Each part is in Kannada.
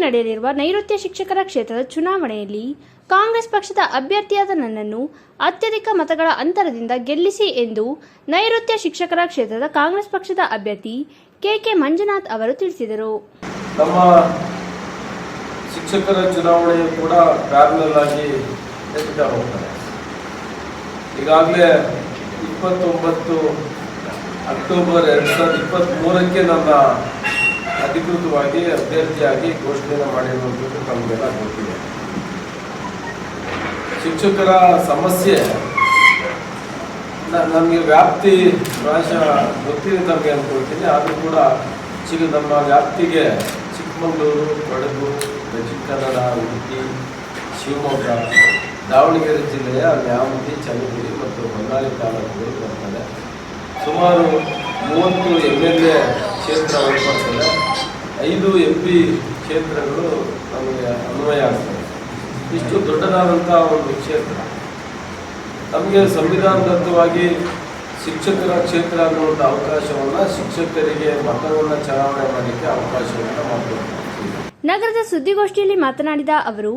ನಡೆಯಲಿರುವ ನೈಋತ್ಯ ಶಿಕ್ಷಕರ ಕ್ಷೇತ್ರದ ಚುನಾವಣೆಯಲ್ಲಿ ಕಾಂಗ್ರೆಸ್ ಪಕ್ಷದ ಅಭ್ಯರ್ಥಿಯಾದ ನನ್ನನ್ನು ಅತ್ಯಧಿಕ ಮತಗಳ ಅಂತರದಿಂದ ಗೆಲ್ಲಿಸಿ ಎಂದು ನೈಋತ್ಯ ಶಿಕ್ಷಕರ ಕ್ಷೇತ್ರದ ಕಾಂಗ್ರೆಸ್ ಪಕ್ಷದ ಅಭ್ಯರ್ಥಿ ಕೆ ಮಂಜುನಾಥ್ ಅವರು ತಿಳಿಸಿದರು. ನಮ್ಮ ಶಿಕ್ಷಕರ ಚುನಾವಣೆಯು ಕೂಡ ಪ್ಯಾರಲಲ್ ಆಗಿ ನಡೀತಾ ಹೋಗ್ತಾರೆ. ಈಗಾಗಲೇ 29 ಅಕ್ಟೋಬರ್ 2023ಕ್ಕೆ ನನ್ನ ಅಧಿಕೃತವಾಗಿ ಅಭ್ಯರ್ಥಿಯಾಗಿ ಘೋಷಣೆಯನ್ನು ಮಾಡಿರುವಂಥದ್ದು ನಮಗೆಲ್ಲ ಗೊತ್ತಿದೆ. ಶಿಕ್ಷಕರ ಸಮಸ್ಯೆ ನಮಗೆ ವ್ಯಾಪ್ತಿ ಪ್ರಾಯಶಃ ಗೊತ್ತಿದೆ ನಮಗೆ ಅಂದ್ಕೊಳ್ತೀನಿ. ಆದರೂ ಕೂಡ ನಮ್ಮ ವ್ಯಾಪ್ತಿಗೆ ಚಿಕ್ಕಮಗಳೂರು, ಕೊಡಗು, ದಕ್ಷಿಣ ಕನ್ನಡ, ಉಡುಪಿ, ಶಿವಮೊಗ್ಗ, ದಾವಣಗೆರೆ ಜಿಲ್ಲೆಯ ನ್ಯಾಮತಿ, ಚನ್ನಗಿರಿ ಮತ್ತು ಹೊನ್ನಾಳಿ ತಾಲೂಕುಗಳು ಬರ್ತದೆ. ಸುಮಾರು 30 MLA ಕ್ಷೇತ್ರ ಒಳಪಡ್ತದೆ. 5 MP ಕ್ಷೇತ್ರಗಳು ನಮಗೆ ಅನ್ವಯ ಆಗ್ತದೆ. ಇಷ್ಟು ದೊಡ್ಡದಾದಂಥ ಒಂದು ಕ್ಷೇತ್ರ. ನಮಗೆ ಸಂವಿಧಾನದತ್ತವಾಗಿ ಶಿಕ್ಷಕರ ಕ್ಷೇತ್ರ ಅನ್ನುವಂಥ ಅವಕಾಶವನ್ನು, ಶಿಕ್ಷಕರಿಗೆ ಮತವನ್ನು ಚಲಾವಣೆ ಮಾಡಲಿಕ್ಕೆ ಅವಕಾಶವನ್ನು ಮಾಡಿಕೊಡ್ತಾರೆ. ನಗರದ ಸುದ್ದಿಗೋಷ್ಠಿಯಲ್ಲಿ ಮಾತನಾಡಿದ ಅವರು,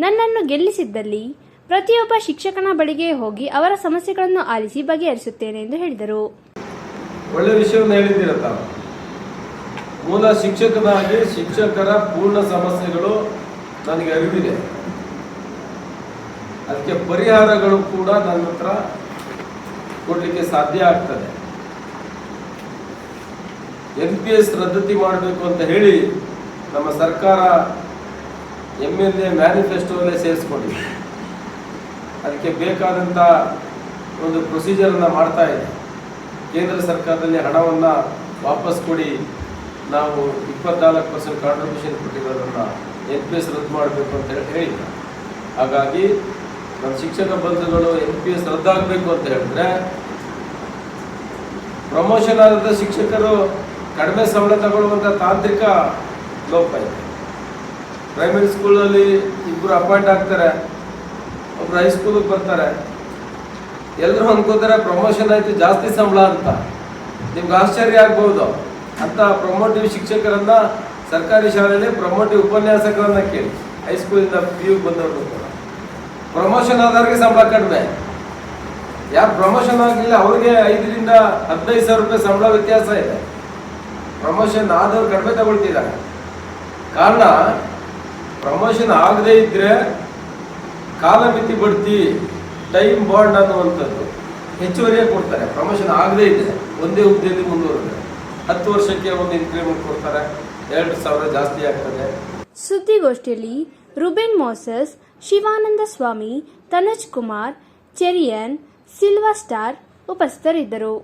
ನನ್ನನ್ನು ಗೆಲ್ಲಿಸಿದ್ದಲ್ಲಿ ಪ್ರತಿಯೊಬ್ಬ ಶಿಕ್ಷಕನ ಬಳಿಗೆ ಹೋಗಿ ಅವರ ಸಮಸ್ಯೆಗಳನ್ನು ಆಲಿಸಿ ಬಗೆಹರಿಸುತ್ತೇನೆ ಎಂದು ಹೇಳಿದರು. ಒಳ್ಳೆ ವಿಷಯವನ್ನು ಹೇಳಿದ್ದೀರ ತಾವು. ಮೂಲ ಶಿಕ್ಷಕನಾಗಿ ಶಿಕ್ಷಕರ ಪೂರ್ಣ ಸಮಸ್ಯೆಗಳು ನನಗೆ ಅರಿವಿದೆ. ಅದಕ್ಕೆ ಪರಿಹಾರಗಳು ಕೂಡ ನನ್ನ ಹತ್ರ ಕೊಡಲಿಕ್ಕೆ ಸಾಧ್ಯ ಆಗ್ತದೆ. NPS ರದ್ದತಿ ಮಾಡಬೇಕು ಅಂತ ಹೇಳಿ ನಮ್ಮ ಸರ್ಕಾರ MLA ಮ್ಯಾನಿಫೆಸ್ಟೋಲ್ಲೇ ಸೇರಿಸ್ಕೊಂಡಿದೆ. ಅದಕ್ಕೆ ಬೇಕಾದಂಥ ಒಂದು ಪ್ರೊಸೀಜರನ್ನು ಮಾಡ್ತಾ ಇದೆ. ಕೇಂದ್ರ ಸರ್ಕಾರದಲ್ಲಿ ಹಣವನ್ನು ವಾಪಸ್ ಕೊಡಿ, ನಾವು 24% ಕಾಂಟ್ರಿಬ್ಯೂಷನ್ ಕೊಟ್ಟಿರೋದನ್ನು NPS ರದ್ದು ಮಾಡಬೇಕು ಅಂತ ಹೇಳಿ. ಹಾಗಾಗಿ ನಮ್ಮ ಶಿಕ್ಷಕ ಬಂಧುಗಳು NPS ರದ್ದಾಗಬೇಕು ಅಂತ ಹೇಳಿದ್ರೆ, ಪ್ರಮೋಷನ್ ಆದ ಶಿಕ್ಷಕರು ಕಡಿಮೆ ಸಂಬಳ ತಗೊಳ್ಳುವಂಥ ತಾಂತ್ರಿಕ ಲೋಪ ಇದೆ. ಪ್ರೈಮರಿ ಸ್ಕೂಲಲ್ಲಿ 2 ಅಪಾಯಿಂಟ್ ಆಗ್ತಾರೆ, ಒಬ್ರು ಹೈಸ್ಕೂಲಿಗೆ ಬರ್ತಾರೆ. ಎಲ್ಲರೂ ಅನ್ಕೋತಾರೆ ಪ್ರಮೋಷನ್ ಆಯಿತು ಜಾಸ್ತಿ ಸಂಬಳ ಅಂತ. ನಿಮ್ಗೆ ಆಶ್ಚರ್ಯ ಆಗ್ಬೋದು. ಅಂತ ಪ್ರಮೋಟಿವ್ ಶಿಕ್ಷಕರನ್ನ ಸರ್ಕಾರಿ ಶಾಲೆಯಲ್ಲಿ ಪ್ರಮೋಟಿವ್ ಉಪನ್ಯಾಸಕರನ್ನ ಕೇಳಿ, ಹೈಸ್ಕೂಲಿಂದ PU ಬಂದವರು ಕೂಡ ಪ್ರಮೋಷನ್ ಆದವ್ರಿಗೆ ಸಂಬಳ ಕಡಿಮೆ. ಯಾರು ಪ್ರಮೋಷನ್ ಆಗಲಿಲ್ಲ ಅವ್ರಿಗೆ 5 ರಿಂದ 15 ಸಾವಿರ ರೂಪಾಯಿ ಸಂಬಳ ವ್ಯತ್ಯಾಸ ಇದೆ. ಪ್ರಮೋಷನ್ ಆದವ್ರು ಕಡಿಮೆ ತಗೊಳ್ತಿದ್ದಾರೆ. ಕಾರಣ ಪ್ರಮೋಷನ್ ಆಗದೇ ಇದ್ರೆ ಕಾಲಮಿತಿ ಬಡ್ತಿ, ಟೈಮ್ ಬಾಂಡ್ ಅನ್ನುವಂಥದ್ದು ಹೆಚ್ಚುವರಿಯಾಗಿ ಕೊಡ್ತಾರೆ. ಪ್ರಮೋಷನ್ ಆಗದೇ ಇದ್ರೆ ಒಂದೇ ಹುದ್ದೆಯಲ್ಲಿ ಮುಂದುವರೆದ್ರೆ 10 ವರ್ಷಕ್ಕೆ ಒಂದು ಇನ್ಕ್ರಿಮೆಂಟ್ ಕೊಡ್ತಾರೆ, 2,000 ಜಾಸ್ತಿ ಆಗ್ತದೆ. ಸುದ್ದಿಗೋಷ್ಠಿಯಲ್ಲಿ ರುಬೆನ್ ಮೋಸಸ್, ಶಿವಾನಂದ ಸ್ವಾಮಿ, ತನುಜ್ ಕುಮಾರ್, ಚೆರಿಯನ್, ಸಿಲ್ವಾ ಸ್ಟಾರ್ ಉಪಸ್ಥಿತರಿದ್ದರು.